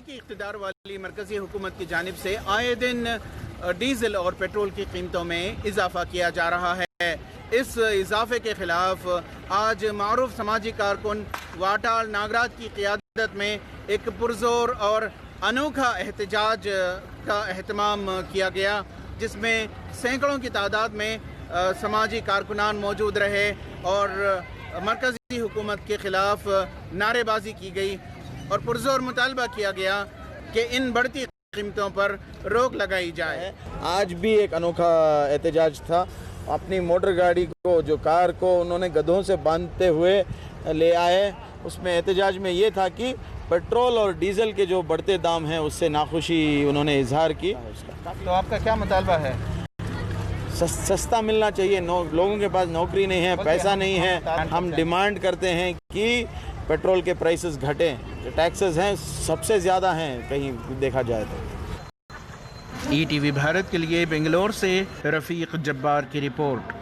हकीकी इक़्तिदार वाली मरकज़ी हुकूमत की जानिब से आए दिन डीज़ल और पेट्रोल की कीमतों में इजाफ़ा किया जा रहा है। इस इजाफे के खिलाफ आज मारूफ समाजी कारकुन वाटाल नागराज की क़ियादत में एक पुरजोर और अनोखा एहतजाज का एहतमाम किया गया, जिसमें सैकड़ों की तादाद में समाजी कारकुनान मौजूद रहे और मरकज़ी हुकूमत के ख़िलाफ़ नारेबाजी की गई और पुरजोर मुतालबा किया गया कि इन बढ़ती कीमतों पर रोक लगाई जाए। आज भी एक अनोखा एहतजाज था। अपनी मोटर गाड़ी को, जो कार को उन्होंने गधों से बांधते हुए ले आए। उसमें एहतजाज में ये था कि पेट्रोल और डीज़ल के जो बढ़ते दाम हैं उससे नाखुशी उन्होंने इजहार की। तो आपका क्या मुतालबा है? सस्ता मिलना चाहिए। लोगों के पास नौकरी नहीं है, पैसा नहीं है। हम डिमांड करते हैं कि पेट्रोल के प्राइसेस घटें। जो टैक्सेस हैं सबसे ज़्यादा हैं कहीं देखा जाए तो। ETV भारत के लिए बेंगलोर से रफ़ीक जब्बार की रिपोर्ट।